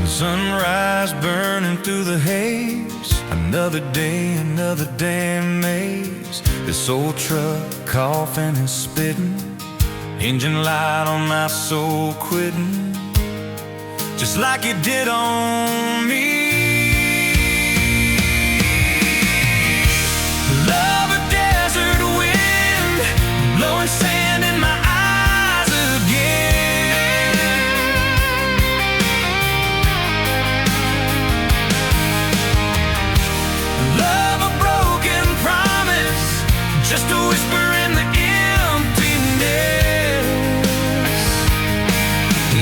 Sunrise burning through the haze. Another day, another damn maze. This old truck coughing and spitting. Engine light on my soul quitting, just like it did on me. Love a desert wind, blowing sand in my eyes again. Love a broken promise, just a whisper in the emptiness.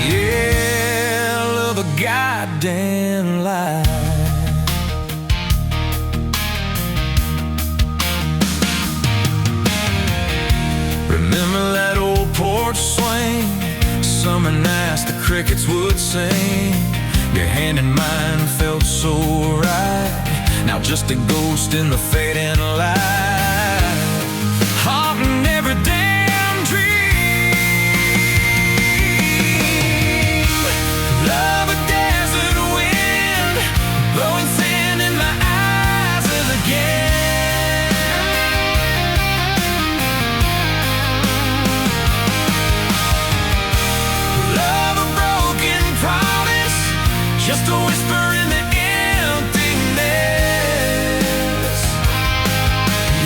Yeah, love a goddamn lie. Remember that old porch swing, summer nights the crickets would sing. Your hand in mine felt so right, now just a ghost in the fading light, haunting every damn dream. Love a desert wind, blowing sand in my eyes again. Just a whisper in the emptiness.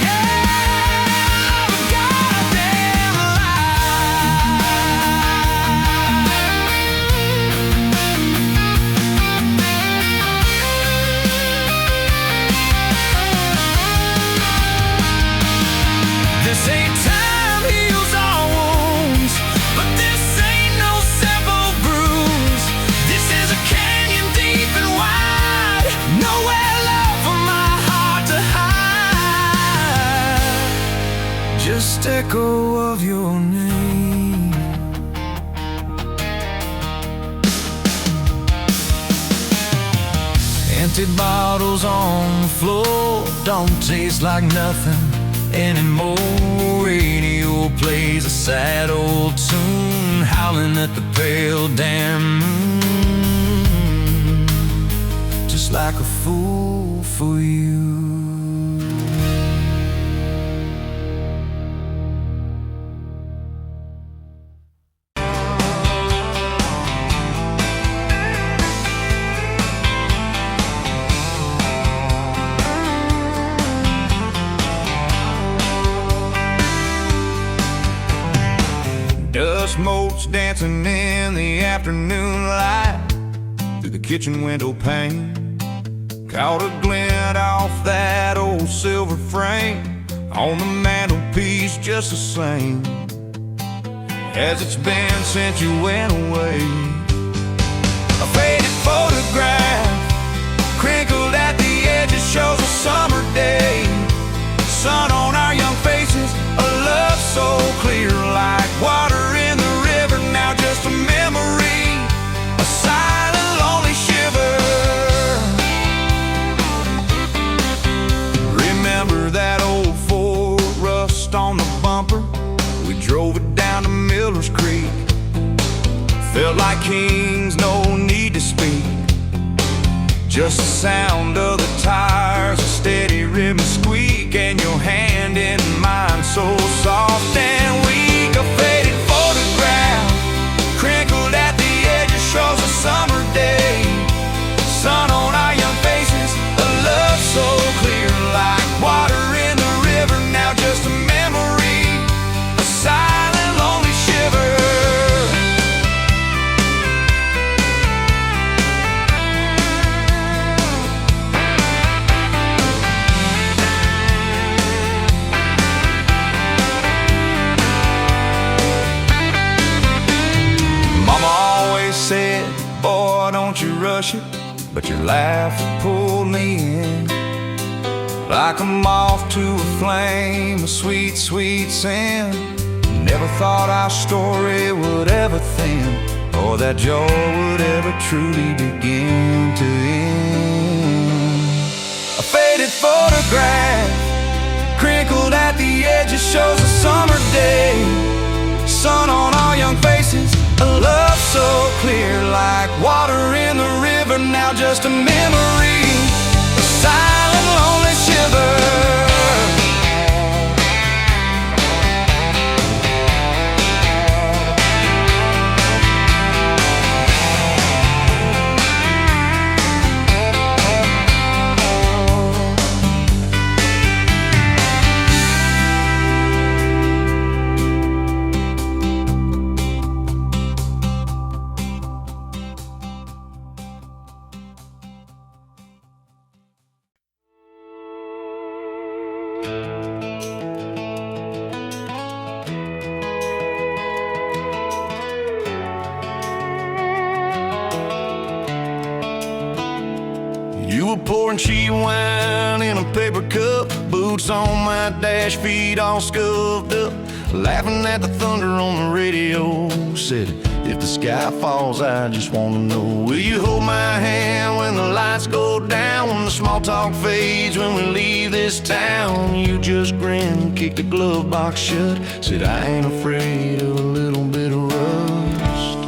Yeah, a goddamn lie. This ain't time heals all wounds, but this ain't no simple bruise. This is a deep and wide, nowhere left for my heart to hide. Just echo of your name. Empty bottles on the floor don't taste like nothing anymore. Radio plays a sad old tune, howling at the pale damn moon, just like a fool for you. Dust motes dancing in the afternoon light through the kitchen window pane. Caught a glint off that old silver frame on the mantelpiece, just the same as it's been since you went away. A faded photograph crinkled at the edges shows a summer day. Sun on our young faces, a love so clear like water in the river. Now just a memory, a silent lonely shiver. Remember that old Ford, rust on the bumper, we drove it down to Miller's Creek. Felt like kings, no need to speak, just the sound of the tires, a steady rhythm squeak, and your hand in mine so soft and weak. A faded photograph crinkled at the edges shows a summer day. Sun on our young faces, a love so clear like water in the river. Now just a memory, a silent lonely shiver. Said, boy, don't you rush it, but your laugh pulled me in like a moth to a flame, a sweet, sweet sin. Never thought our story would ever thin, or that joy would ever truly begin to end. A faded photograph crinkled at the edges shows a summer day. Sun on our young faces, a love so clear like water in the river. now just a memory, a silent lonely shiver. You were pouring cheap wine in a paper cup, boots on my dash, feet all scuffed up, laughing at the thunder on the radio. Said, if the sky falls, I just wanna know, will you hold my hand when the lights go down, when the small talk fades, when we leave this town? You just grinned, kicked the glove box shut, said, I ain't afraid of a little bit of rust.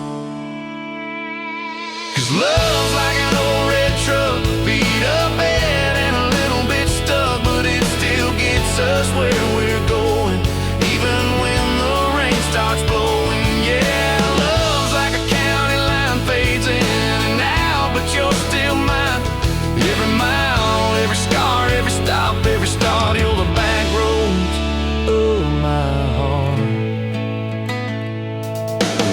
'Cause love's like an old red truck, beat up bad and a little bit stuck, but it still gets us where we're going, even when the rain starts blowing. Yeah, love's like a county line, fades in and out, but you're still mine. Every mile, every scar, every stop, every start, you're the back roads of my heart.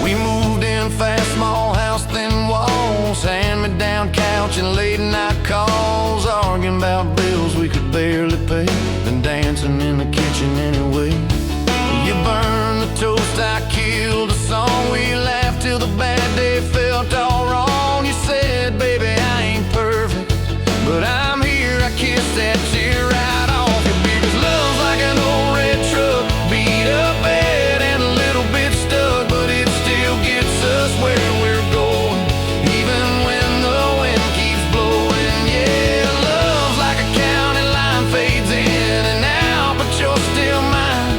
We moved in fast, small house, thin walls, hand-me-down couch and late night calls, arguing about bills we could barely pay, then dancing in the kitchen anyway. You burned the toast, I killed the song, we laughed till the bad day felt all wrong. You said, baby, I ain't perfect, but I'm here, I kissed that tear right off your beard. 'Cause love's like an old red truck, beat up bad and a little bit stuck, but it still gets us where we're going, even when the wind keeps blowing. Yeah, love's like a county line, fades in and out, but you're still mine.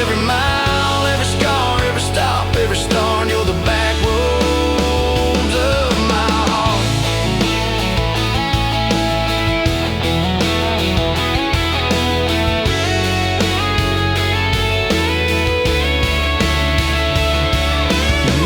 Every mile, every scar, every stop, every start, you're the back roads of my heart.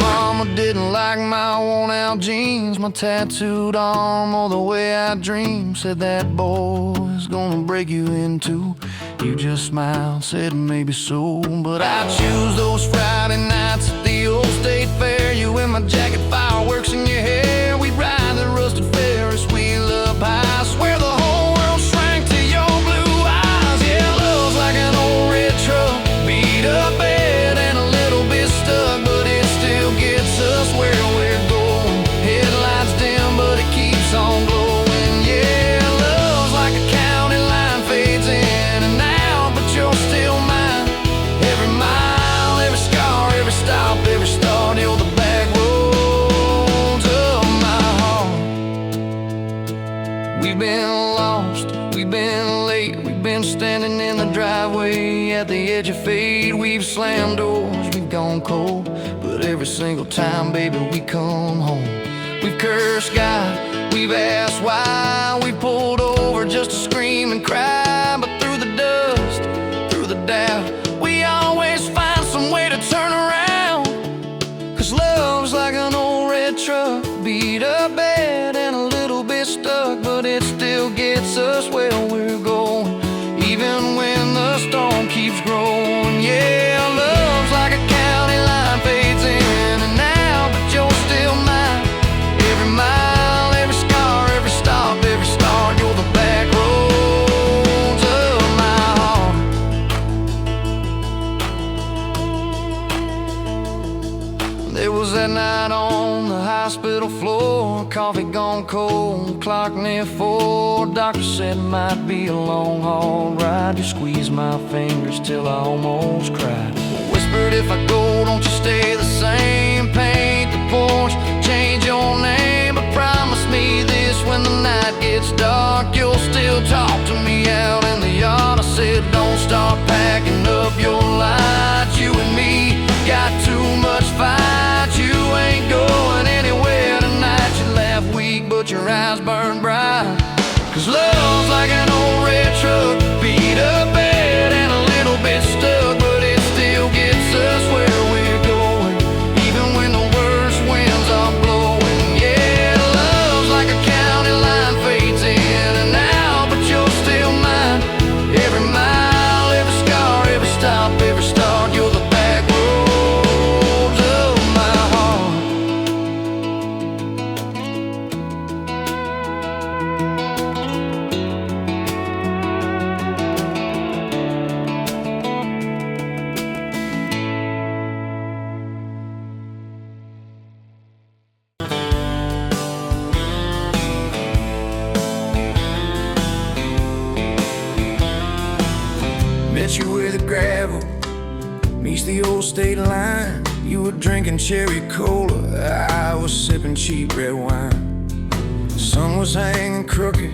Mama didn't like my worn-out jeans, my tattooed arm, or the way I dream. Said that boy's gonna break you in two. You just smiled, said maybe so, but I choose those Friday nights at the old state fair. You in my jacket, fireworks in your hair. We ride the rusted Ferris wheel up high. Swear the whole world shrank to your blue eyes. Yeah, love's like an old red truck, beat up bad and a little bit stuck, but it still gets us where we're going. Headlights dim, but it keeps on glowing. Yeah, love's like a county line, fades in and out, but you're still mine. Every mile, every scar, every stop, every start, you're the back roads of my heart. We've been lost, we've been late, we've been standing in the driveway at the edge of fate. We've slammed doors, we've gone cold, but every single time, baby, we come home. We've cursed God, we've asked why, we pulled over just to scream and cry, but through the dust, through the doubt, we always find some way to turn around. 'Cause love's like an old red truck, beat up bad and a little bit stuck, but it still gets us where we're going, even when the storm keeps growing. Yeah, love's like a county line, fades in and out, but you're still mine. Every mile, every scar, every stop, every start, you're the back roads of my heart. There was that night on the hospital floor, coffee gone cold, clock near 4. Doctor said it might be a long haul ride. You squeezed my fingers till I almost cried. Whispered, if I go, don't you stay the same. Paint the porch, change your name, but promise me this, when the night gets dark, you'll still talk to me out in the yard. I said, don't start packing up your lights. You and me got too much fight. You ain't going anywhere tonight. You laugh weak, but your eyes met you where the gravel meets the old state line. You were drinking cherry cola, I was sipping cheap red wine. The sun was hanging crooked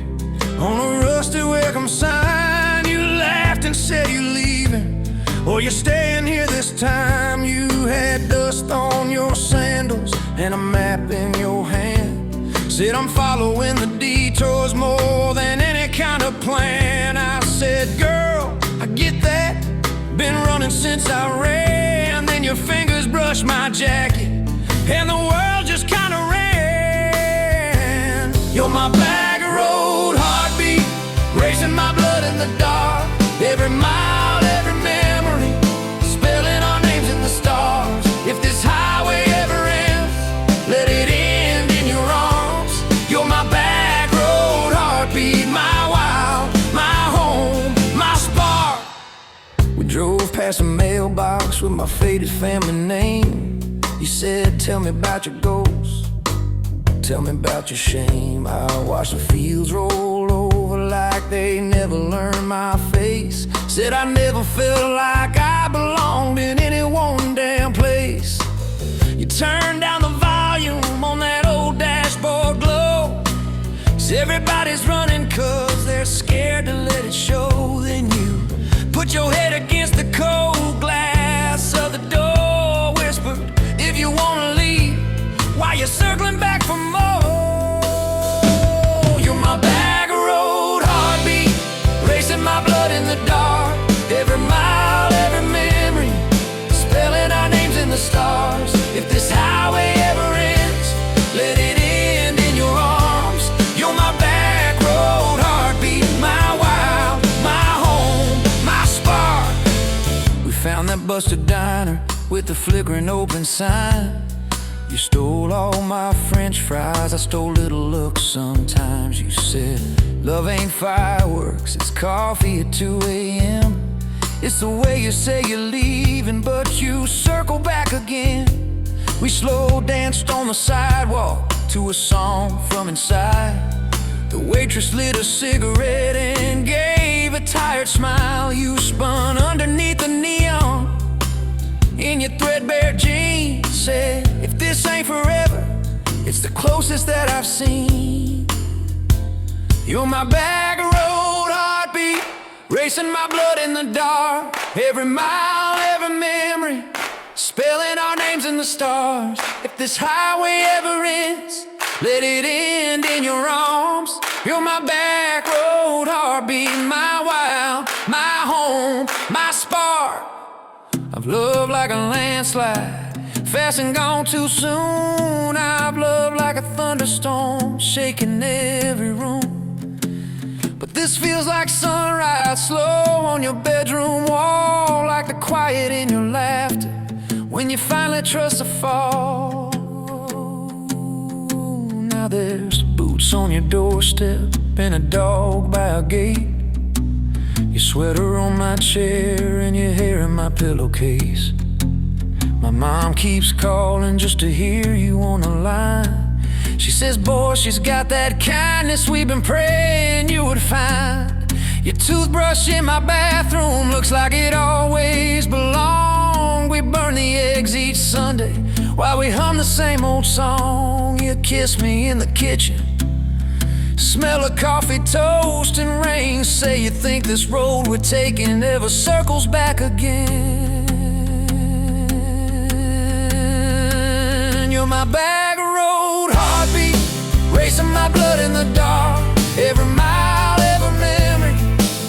on a rusty welcome sign. You laughed and said you're leaving, or you're staying here this time. You had dust on your sandals and a map in your hand. Said I'm following the detours more than any kind of plan. I said, girl, I get that, been running since I ran. Then your fingers brushed my jacket and the world just kinda ran. You're my back road heartbeat, racing my blood in the dark. Every mile, every memory, spelling our names in the stars. If this highway ever ends, let it end in your arms. You're my back road heartbeat, my wild, my home, my spark. We drove past a mailbox with my faded family name. You said, tell me about your goals, tell me about your shame. I watched the fields roll over like they never learned my face. Said I never felt like I belonged in any one damn place. You turned down the volume on that old dashboard glow. 'Cause everybody's running 'cause they're scared to let it show. Then you put your head against the cold glass of the door, whispered, if you wanna leave, why you circling back for more? You're my back road heartbeat, racing my blood in the dark. Every mile, every memory, spelling our names in the stars. If this highway ever ends, let it end in your arms. You're my back road heartbeat, my wild, my home, my spark. We found that busted diner with the flickering open sign. You stole all my french fries, I stole little looks sometimes. You said, love ain't fireworks, it's coffee at 2 a.m. It's the way you say you're leaving, but you circle back again. We slow danced on the sidewalk to a song from inside. The waitress lit a cigarette and gave a tired smile. You spun underneath the neon in your threadbare jeans. Said, if this ain't forever, it's the closest that I've seen. You're my back road heartbeat, racing my blood in the dark. Every mile, every memory, spelling our names in the stars. If this highway ever ends, let it end in your arms. You're my back road heartbeat, my wild, my home, my spark. I've loved like a landslide, fast and gone too soon. I've loved like a thunderstorm, shaking every room. But this feels like sunrise, slow on your bedroom wall, like the quiet in your laughter when you finally trust a fall. Now there's boots on your doorstep and a dog by a gate. Your sweater on my chair and your hair in my pillowcase. My mom keeps calling just to hear you on the line. She says, boy, she's got that kindness we've been praying you would find. Your toothbrush in my bathroom looks like it always belonged. We burn the eggs each Sunday while we hum the same old song. You kiss me in the kitchen, smell of coffee, toast, and rain. Say you think this road we're taking never circles back again. You're my back road heartbeat, racing my blood in the dark. Every mile, every memory,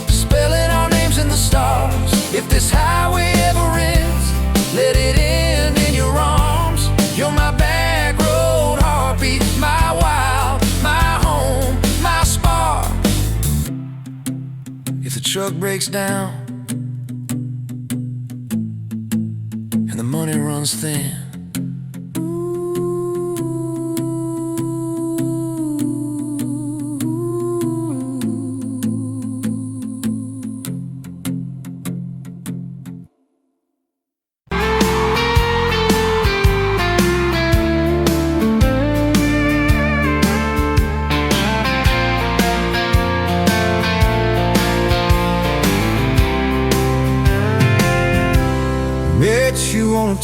spelling our names in the stars. If this highway ever ends, let it end in your arms. You're my back road heartbeat, my wild, my home, my spark. If the truck breaks down and the money runs thin,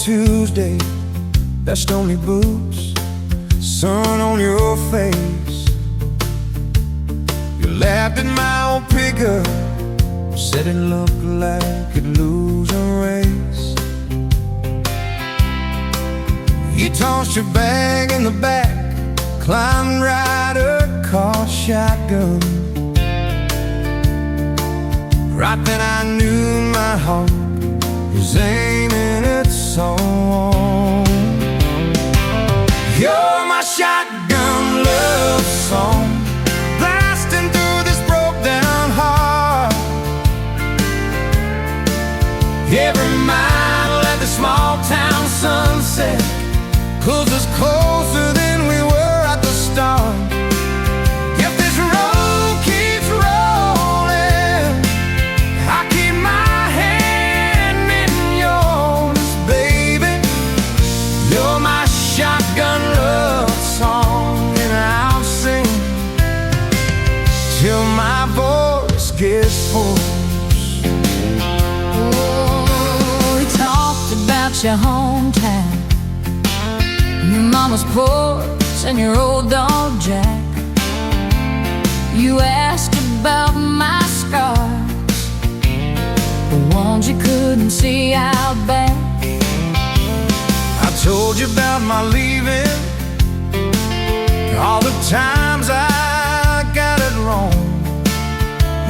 Tuesday, dust on your boots, sun on your face. You laughed at my old pickup, said it looked like it'd lose a race. You tossed your bag in the back, climbed right a car shotgun. Right then I knew my heart was aiming its own. You're my shotgun love song, blasting through this broke down heart. Every mile at the small town sunset pulls us closer than we were at the start. If this road keeps rolling, I keep my hand in yours, baby. You're my shotgun love song, and I'll sing till my voice gets hoarse. Oh, we talked about your hometown, your mama's porch and your old dog Jack. You asked about my scars, the ones you couldn't see out back. I told you about my leaving, all the times I got it wrong.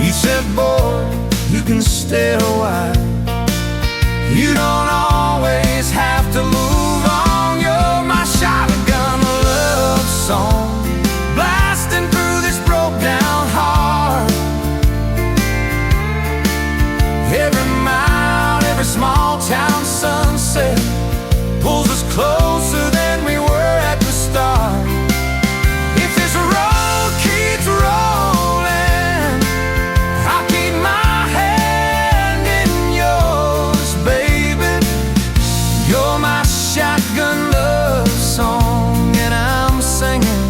You said, boy, you can stay a while, you don't always have to move on. You're my shotgun love song, blasting through this broke down heart. Every mile, every small town sunset pulls us closer than we were at the start. If this road keeps rolling, I'll keep my hand in yours, baby. You're my shotgun love song, and I'm singing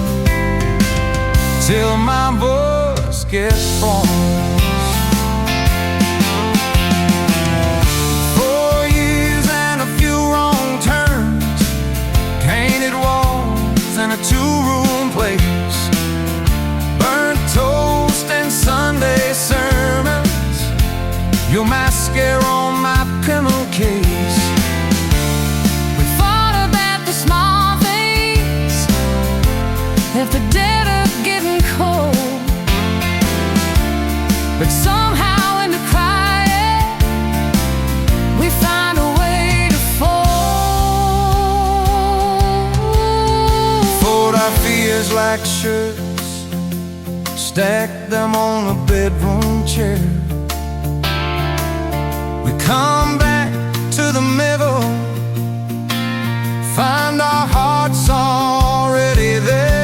till my voice gets hoarse. 4 years and a few wrong turns, painted walls and a two-room place, burnt toast and Sunday sermons, your mascara on my pillowcase. We fought about the small things, at the dead of getting cold, but somehow in the quiet we find a way to fold. Fold our fears like shirts, stack them on a bedroom chair. We come back to the middle, find our hearts already there.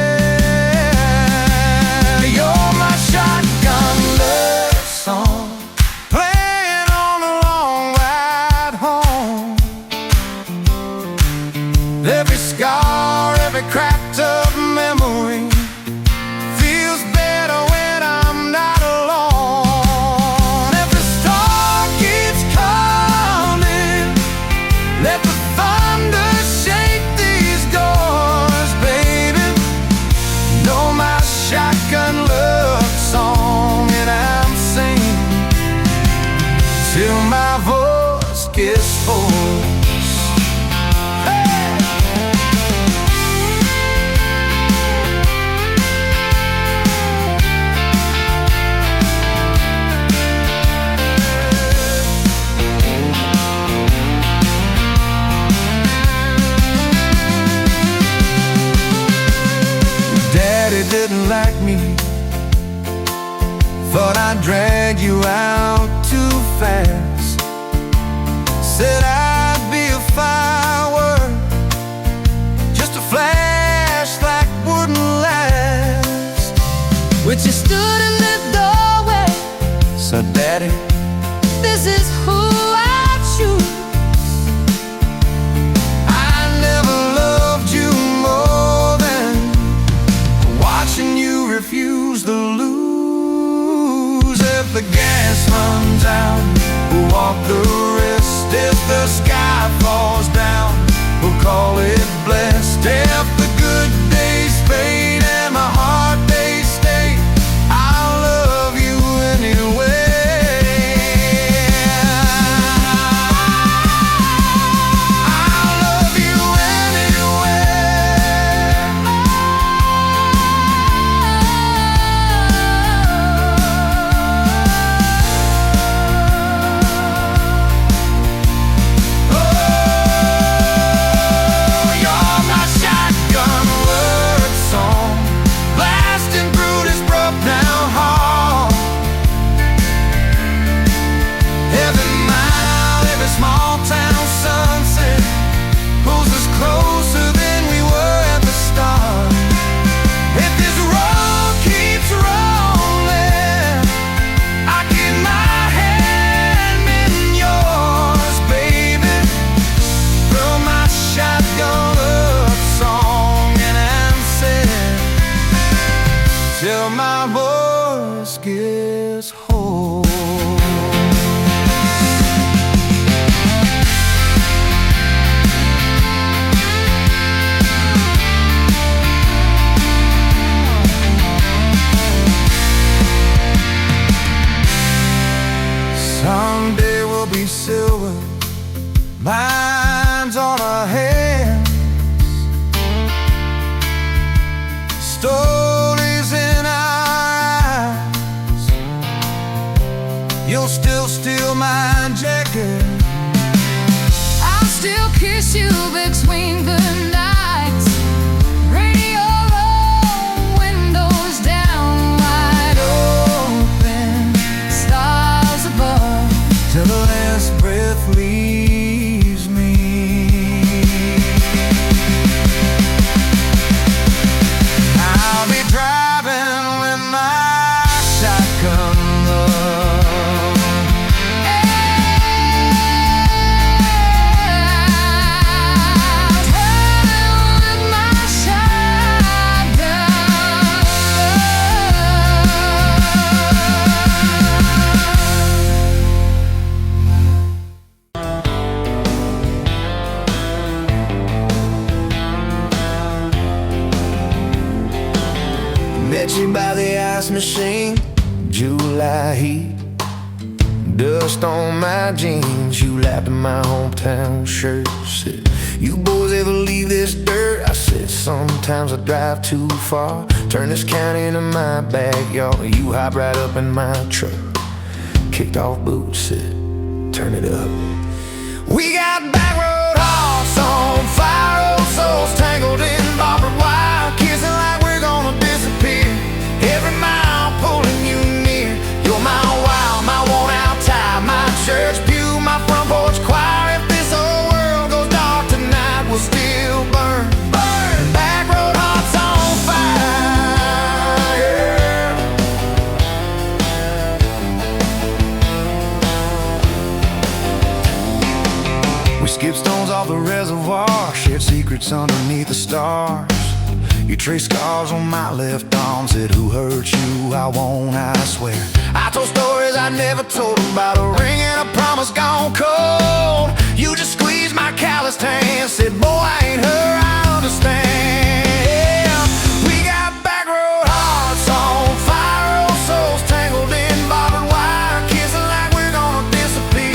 You're my shotgun love song, playing on a long ride home. Every scar, every cracked up memory feels better when I'm not alone. If the storm keeps coming, let the thunder shake these doors, baby. Know my shotgun love song, and I'm singing till my voice gets hoarse. Hey! Daddy didn't like me, thought I'd drag you out too fast. Said I'd be a firework, just a flash like wouldn't last. But you stood in the doorway, So Daddy, this is who I choose. I never loved you more than watching you refuse to lose. If the gas runs out, we'll walk the rest. If the sky falls down, stories in our eyes. You'll still steal my jacket. I'll still kiss you between the nights. Radio low, windows down, wide open, stars above, Till the last breath leaves me. I'll be driving with my shotgun love. Traveling with my Met you by the ice machine, July heat, dust on my jeans. You laughed at my hometown shirt. Said, you boys ever leave this dirt? I said, sometimes I drive too far. Turn this county into my backyard. You hop right up in my truck, kicked off boots, said, turn it up. We got back road hearts on fire, old souls tangled in barbed wire, kissing like we're gonna disappear. Every mile pulling you near. You're my wow, my worn out tie, my church pew, my front porch choir. If this whole world goes dark tonight, we'll still burn. Burn! Back road hearts on fire. We skipped stones off the reservoir, shared secrets underneath the stars. You traced scars on my left arm, said, who hurt you? I won't, I swear. I told stories I never told about a ring and a promise gone cold. You just squeezed my calloused hand, said, boy, I ain't her, I understand. We got back road hearts on fire, old souls tangled in barbed wire, kissing like we're gonna disappear.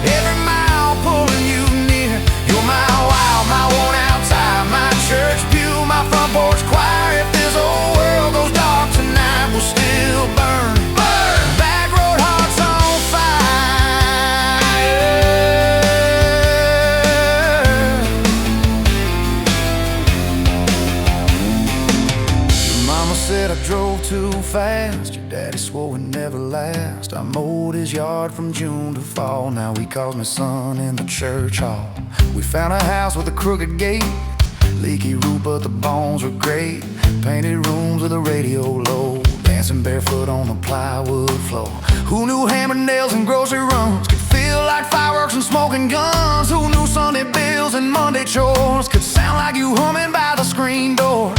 Every mile pulling you near. You're my wow, my worn out tie, my church pew, my front porch choir. If this whole world goes dark tonight, we'll still burn. Burn! Back road hearts on fire. Your mama said I drove too fast. Your daddy swore we'd never last. I mowed his yard from June to fall. Now he calls me son in the church hall. We found a house with a crooked gate, leaky roof, but the bones were great. Painted rooms with a radio low, dancing barefoot on the plywood floor. Who knew hammered nails and grocery runs could feel like fireworks and smoking guns? Who knew Sunday bills and Monday chores could sound like you humming by the screen door?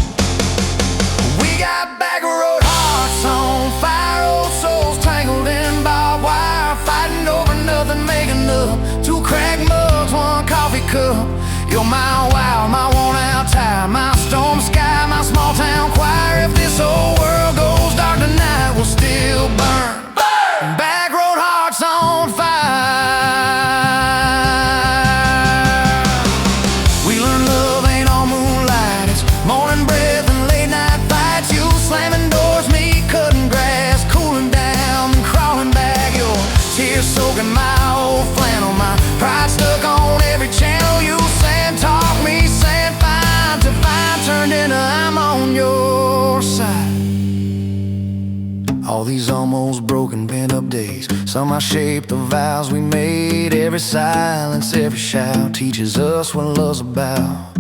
We got back road hearts on fire, old souls tangled in barbed wire, fighting over nothing, making up two cracked mugs, one coffee cup. You're my wow, my worn out tie, my storm sky, my small town choir. If this whole world goes dark tonight, we'll still burn. Burn! Back road hearts on fire. We learned love ain't all moonlight, it's morning breath and late night fights. You slamming doors, me cutting grass, cooling down and crawling back. Your tears soaking my old flannel, my pride stuck on every channel. You talk me, saying fine to fine, turned into I'm on your side. All these almost broken bent up days, somehow shaped the vows we made. Every silence, every shout teaches us what love's about.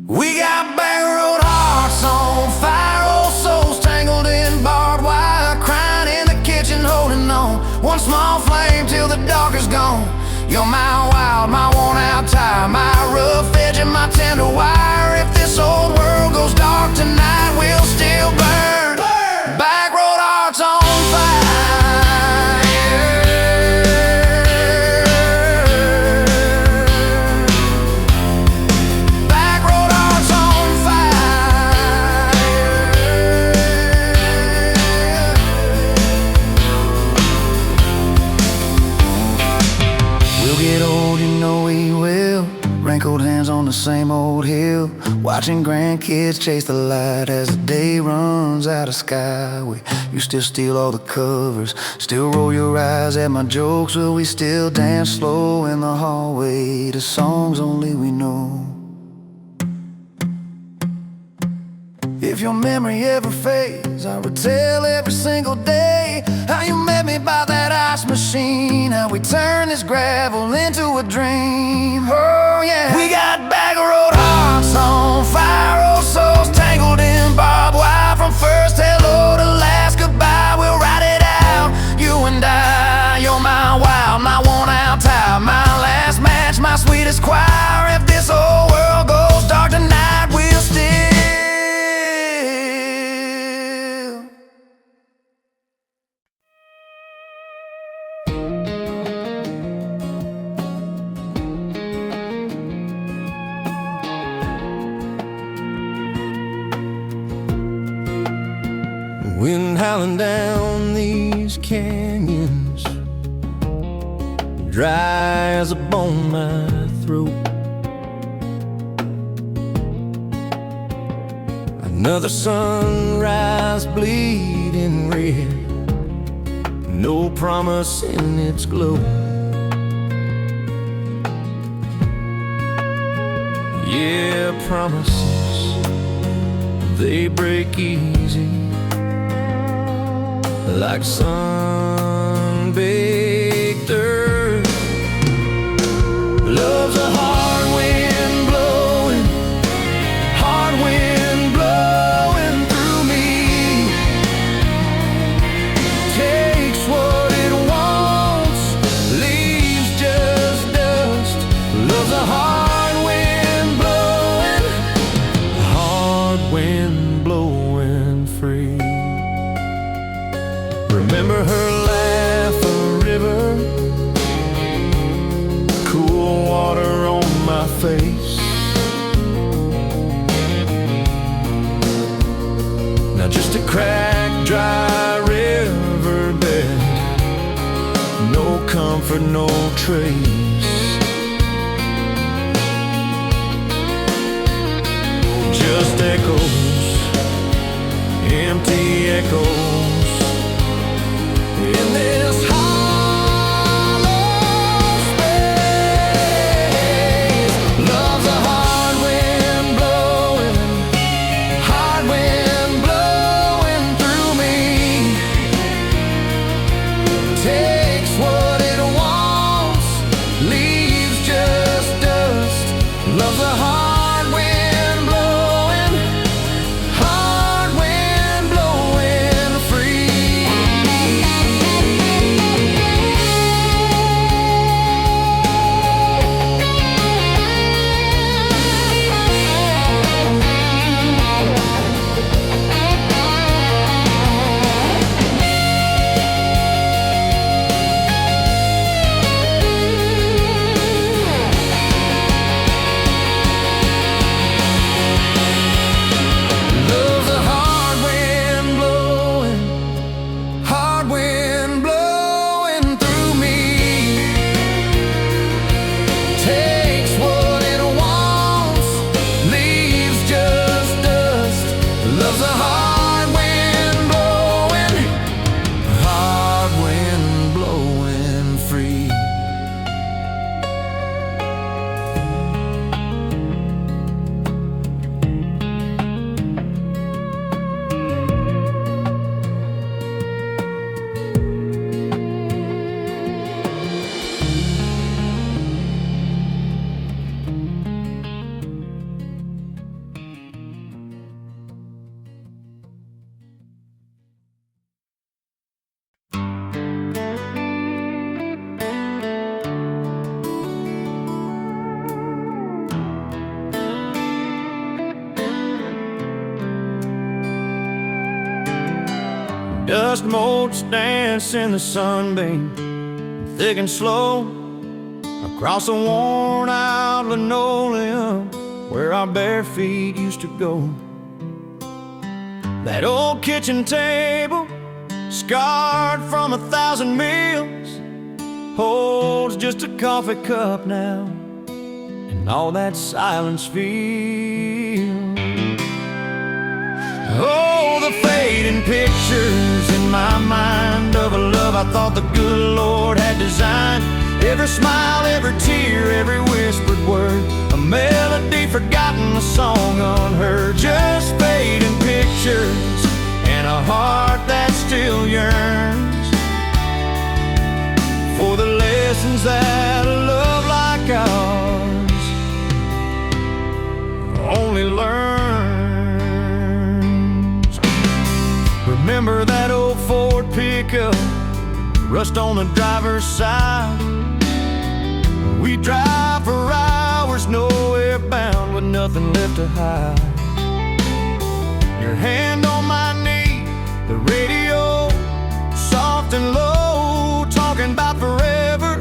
We got back road hearts on fire, old souls tangled in barbed wire, crying in the kitchen, holding on one small flame till the dark is gone. You're my wild, my worn out tie, my rough edge and my tender wire. If this old world goes dark tonight, we'll still burn. Burn! Back road hearts on fire. watching grandkids chase the light as the day runs out of sky. You still steal all the covers, still roll your eyes at my jokes, but we still dance slow in the hallway to songs only we know. If your memory ever fades, I retell every single day how you met me by that ice machine, how we turned this gravel into a dream. Oh yeah, we got back road hearts on fire, old souls tangled in barbed wire. From first hello to last goodbye, we'll ride it out, you and I. You're my wild, my worn out tire, my last match, my sweetest choir. If this whole world goes dark tonight, we'll still wind howling down these canyons, dry as a bone my throat. Another sunrise bleeding red, no promise in its glow. Yeah, promises, they break easy, like sun-baked earth. Love's a hard wind blowing, hard wind blowing through me. Takes what it wants, leaves just dust. Love's a hard wind blowing, hard wind blowing free. Remember her laugh, a river, cool water on my face. Now just a cracked, dry riverbed, no comfort, no trace. Just echoes, empty echoes in this hollow space. Love's a hard wind blowing, hard wind blowing through me. Takes what it wants, leaves just dust. Love's a hard wind blowing, hard wind blowing free. Love's a hard wind blowing, hard wind blowing through me. Takes what it wants, leaves just dust. Love's a hard wind blowing, hard wind blowing free. Dust motes dance in the sunbeam, thick and slow, across the worn out linoleum where our bare feet used to go. That old kitchen table, scarred from 1,000 meals, holds just a coffee cup now, and all that silence feels. pictures in my mind of a love I thought the good Lord had designed. Every smile, every tear, every whispered word, a melody forgotten, a song unheard. Just fading pictures and a heart that still yearns for the lessons that a love like ours only learns. Remember that old Ford pickup, rust on the driver's side. We drive for hours, nowhere bound, with nothing left to hide. Your hand on my knee, the radio soft and low, talking about forever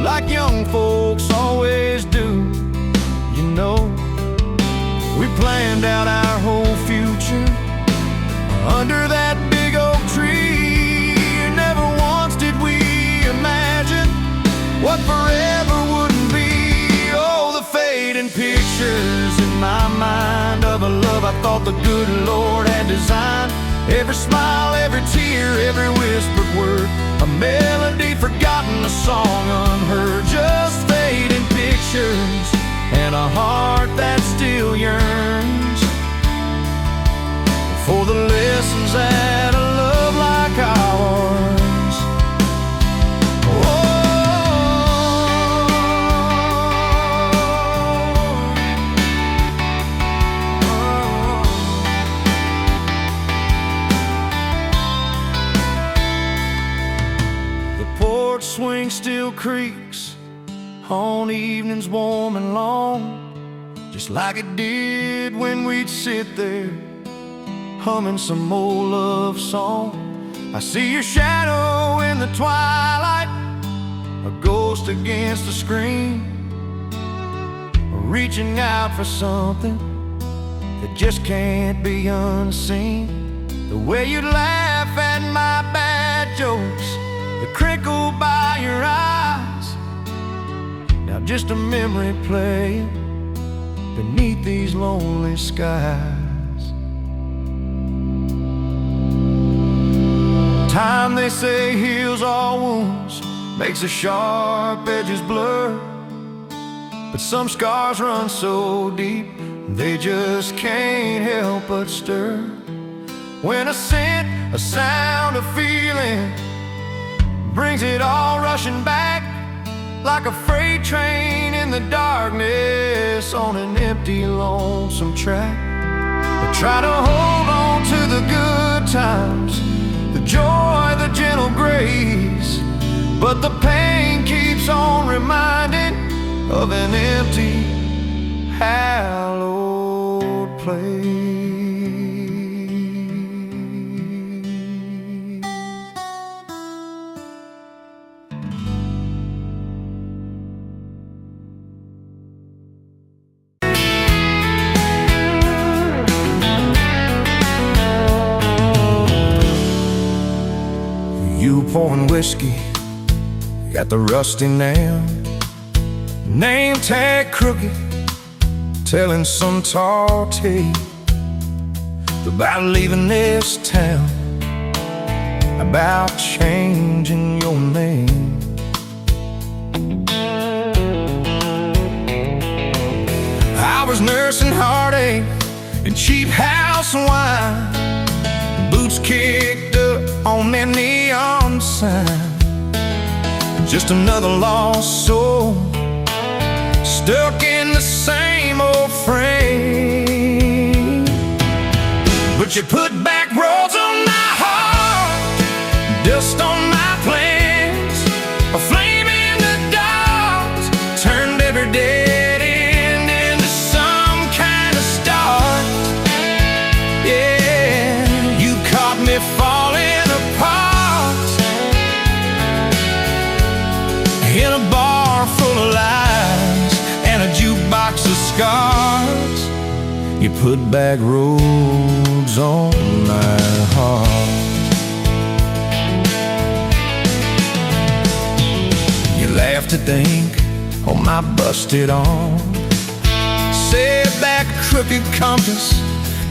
like young folks always do. You know, we planned out our whole future under that big oak tree. Never once did we imagine what forever wouldn't be. Oh, the fading pictures in my mind of a love I thought the good Lord had designed. Every smile, every tear, every whispered word, a melody forgotten, a song unheard. Just fading pictures and a heart that still yearns for the lessons that a love like ours. Swing still creaks on evenings warm and long, just like it did when we'd sit there humming some old love song. I see your shadow in the twilight, a ghost against the screen, reaching out for something that just can't be unseen. The way you laugh at my bad jokes, the crinkle by your eyes, now just a memory playing beneath these lonely skies. Time, they say, heals all wounds, makes the sharp edges blur, but some scars run so deep they just can't help but stir. When a scent, a sound, a feeling brings it all rushing back, like a freight train in the darkness on an empty, lonesome track. But try to hold on to the good times, the joy, the gentle grace, but the pain keeps on reminding of an empty, hallowed place. You pouring whiskey, got the rusty nail, name tag crooked, telling some tall tale about leaving this town, about changing your name. I was nursing heartache and cheap house wine, boots kicked up on that neon sign. Just another lost soul, stuck in the same old frame. But you put back roads on my heart, dust on my plans, a flame in the dark, turned every dead end into some kind of start. Yeah, you caught me falling apart in a bar full of lies and a jukebox of scars. You put back roads on my heart. You laugh to think on my busted arm, said that crooked compass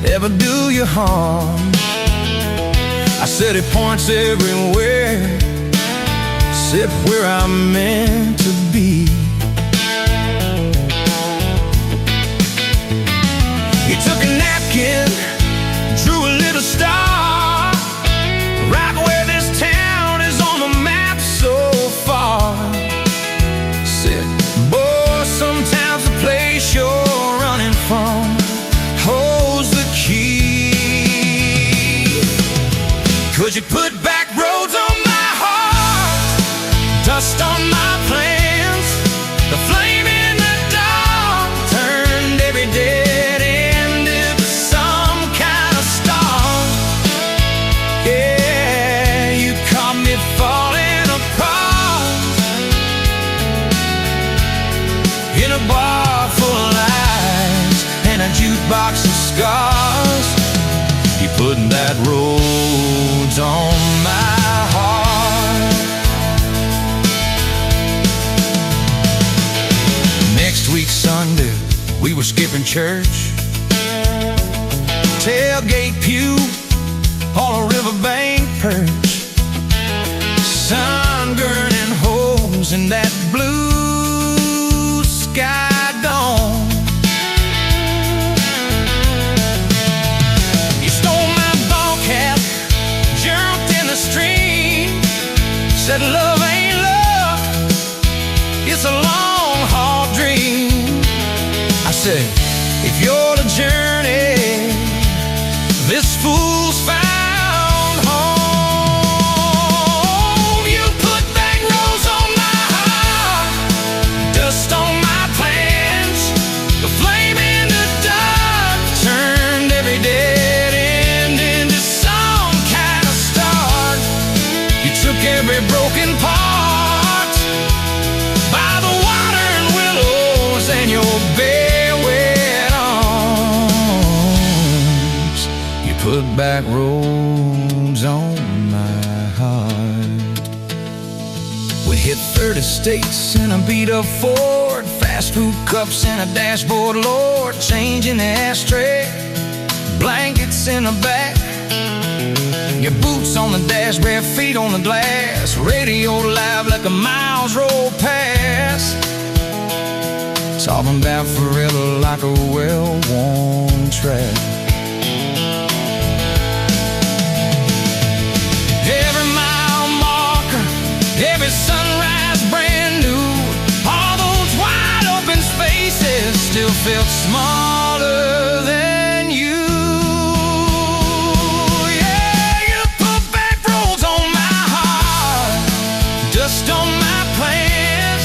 ever do you harm. I said it points everywhere, except where I'm meant to be. He took a napkin, drew a little star, right where this town is on the map so far. Said, boy, sometimes the place you're running from holds the key. Could you put back roads on my heart, dust on my plans? The flame in the dark turned every dead end into some kind of star. Yeah, you caught me falling apart in a bar full of lies and a jukebox of scars. You put that roads on my heart. Next week Sunday, we were skipping church, tailgate pew on a riverbank perch, sun burning holes in that blue sky dome. You stole my ball cap, jumped in the stream, said love ain't love, it's a long haul dream. I said, if you're the journey, this fool's found home. You put back roads on my heart, dust on my plans. The flame in the dark turned every dead end into some kind of start. You took every broken part by the water and willows and your bare wet arms. You put back roads on my heart. We hit 30 states in a beat-up Ford, fast food cups in a dashboard, Lord, change in the ashtray, blankets in the back, your boots on the dash, bare feet on the glass, radio live like a miles roll past, talking about forever like a well-worn track. Every mile marker, every sunrise brand new, all those wide open spaces still felt smaller than you. Yeah, you put back roads on my heart, dust on my plans.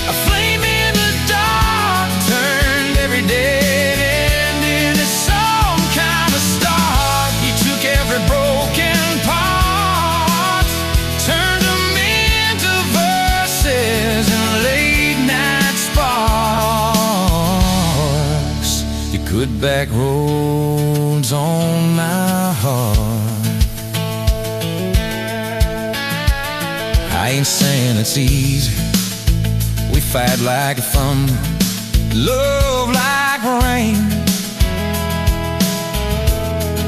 A flame in the dark turned every dead end into some kind of start. You took every broken part, turned them into verses and late night sparks. You put back roads on my heart. I ain't saying it's easy. We fight like thunder, love like rain,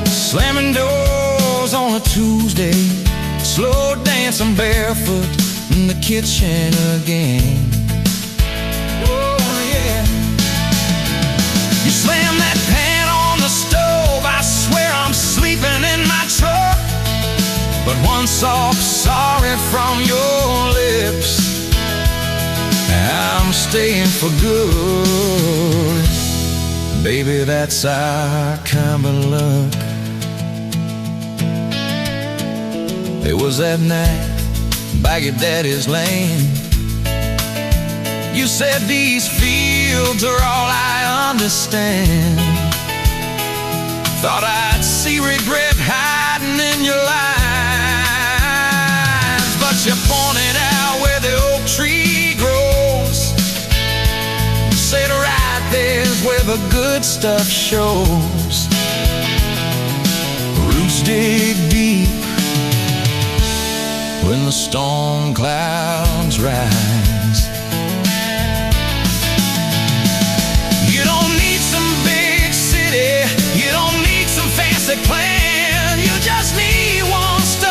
slamming doors on a Tuesday, slow dancing barefoot in the kitchen again. Oh yeah. You slam that pan on the stove, I swear I'm sleeping in my truck. But one soft sorry from your lips, I'm staying for good. Baby, that's our kind of luck. It was that night by your daddy's land. You said these fields are all I understand. Thought I'd see regret hiding in your eyes, but you pointed out where the oak tree grows. Said right there's where the good stuff shows. Roots dig deep when the storm clouds rise. You don't need some big city, you don't need some fancy plan, you just need one step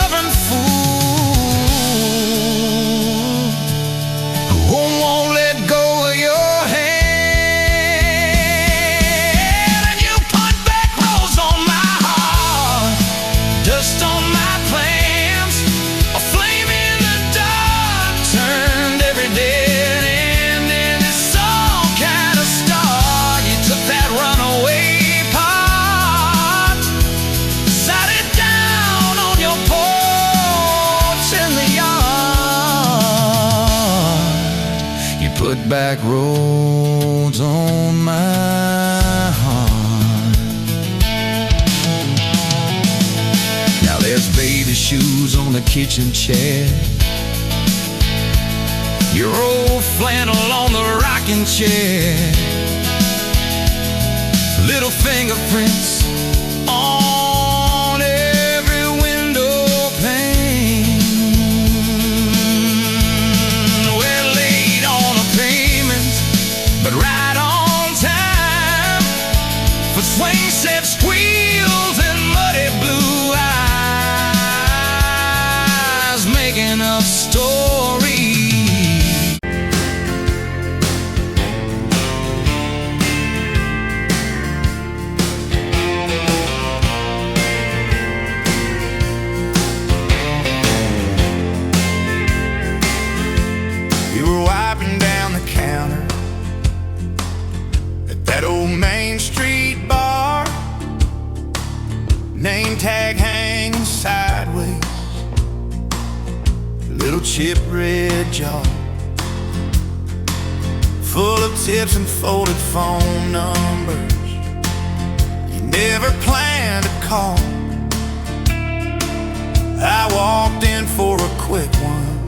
back roads on my heart. Now there's baby shoes on the kitchen chair, your old flannel on the rocking chair, little fingerprints on every window pane. We're late on a payment, but right on time for swing set squeals and muddy blue eyes, making up stories. Main Street bar, name tag hanging sideways, little chip red jar full of tips and folded phone numbers you never planned to call. I walked in for a quick one,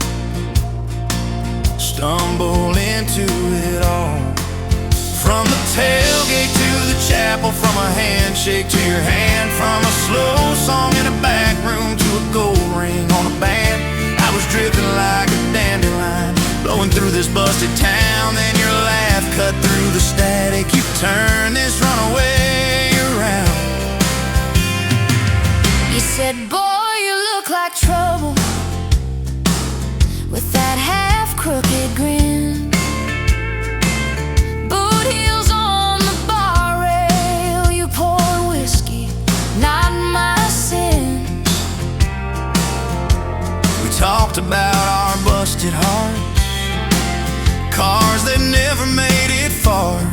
stumbled into it all. From the tailgate to the chapel, from a handshake to your hand, from a slow song in a back room to a gold ring on a band, I was drifting like a dandelion, blowing through this busted town. Then your laugh cut through the static, you turned this runaway around. You said, boy, you look like trouble, with that half-crooked grin. Heels on the bar rail, you poured whiskey, not my sins. We talked about our busted hearts, cars that never made it far,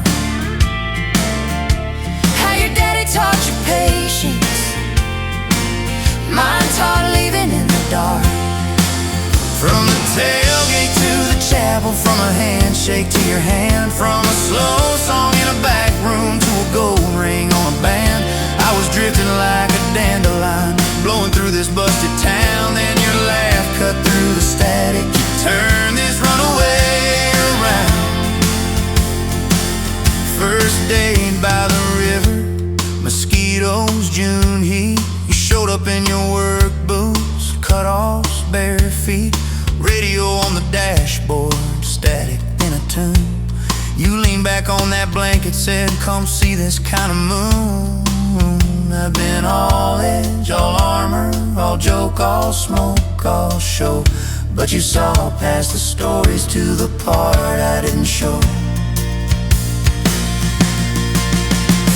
how your daddy taught you patience, mine taught leaving in the dark. From the tailgate to the chapel, from a handshake to your hand, from a slow song in a back room to a gold ring on a band, I was drifting like a dandelion, blowing through this busted town. Then your laugh cut through the static, you turned this runaway around. First date by the river, mosquitoes, June heat, you showed up in your work boots, cut-offs, bare feet, radio on the dashboard, static in a tune. You leaned back on that blanket, said, come see this kind of moon. I've been all edge, all armor, all joke, all smoke, all show, but you saw past the stories to the part I didn't show.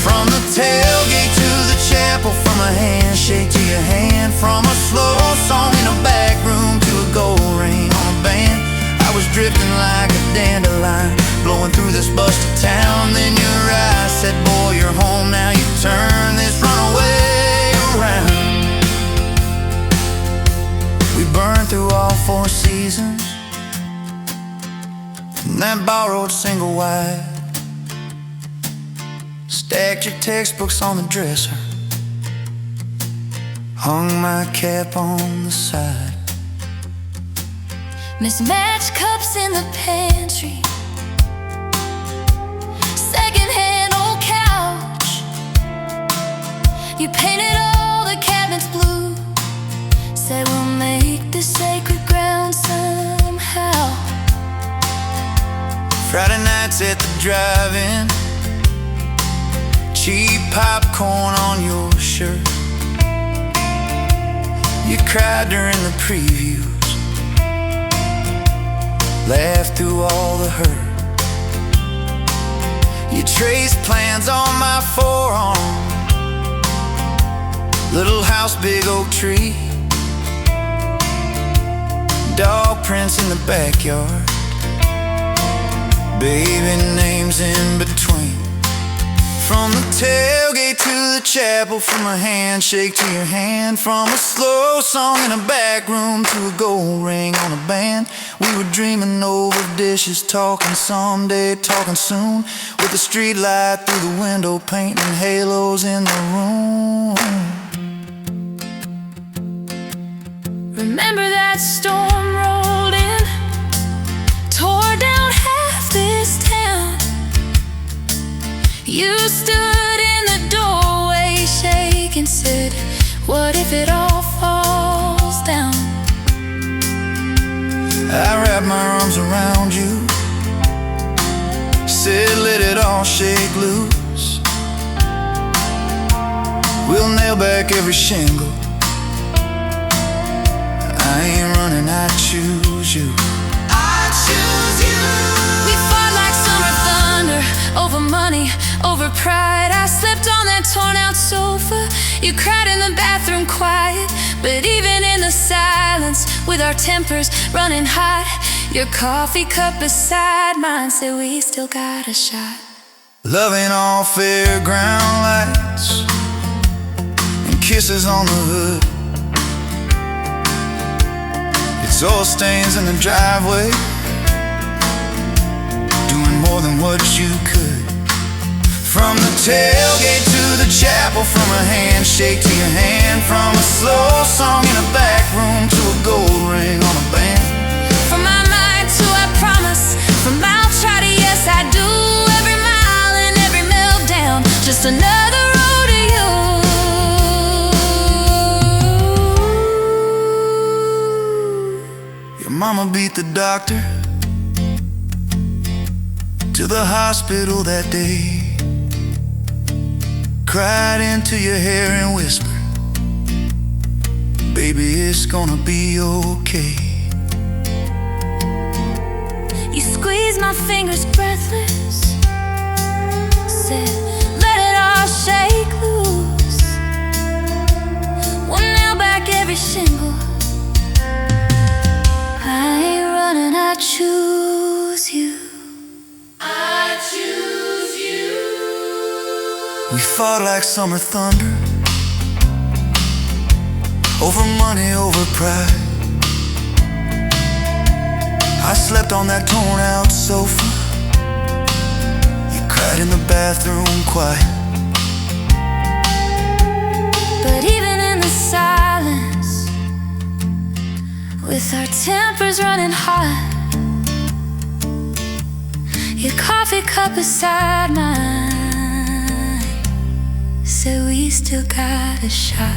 From the tailgate to the chapel, from a handshake to your hand, from a slow song in a back room to a gold ring on a band, I was drifting like a dandelion, blowing through this busted town. Then your eyes said, boy, you're home now, you turn this runaway around. We burned through all 4 seasons in that borrowed single wide, stacked your textbooks on the dresser, hung my cap on the side. Mismatched cups in the pantry, secondhand old couch. You painted all the cabinets blue, said we'll make this sacred ground somehow. Friday nights at the drive-in, cheap popcorn on your shirt. You cried during the previews, laughed through all the hurt. You traced plans on my forearm, little house, big oak tree, dog prints in the backyard, baby names in between. From the tailgate to the chapel, from a handshake to your hand, from a slow song in a back room to a gold ring on a band. We were dreaming over dishes, talking someday, talking soon, with the street light through the window, painting halos in the room. Remember that storm rolled in, tore down half this town. You stood in the doorway, shaking, said, what if it all falls down? I wrapped my arms around you, said let it all shake loose. We'll nail back every shingle. I ain't running, I choose you. I choose you. We fought like summer thunder, over money, over pride. I slept on that torn out sofa. You cried in the bathroom quiet. But even in the silence, with our tempers running hot, your coffee cup beside mine said we still got a shot. Loving all fairground lights and kisses on the hood. Exhaust stains in the driveway, doing more than what you could. From the tailgate to the chapel, from a handshake to your hand, from a slow song in a back room to a gold ring on a band. From my mind to I promise, from I'll try to yes I do, every mile and every meltdown, just another road to you. Your mama beat the doctor to the hospital that day, cried into your hair and whispered, baby, it's gonna be okay. You squeezed my fingers breathless, said, let it all shake loose. We'll nail back every shingle. I ain't running, I choose you. I choose you. We fought like summer thunder, over money, over pride. I slept on that torn out sofa. You cried in the bathroom quiet. But even in the silence, with our tempers running hot, your coffee cup beside mine said we still got a shot.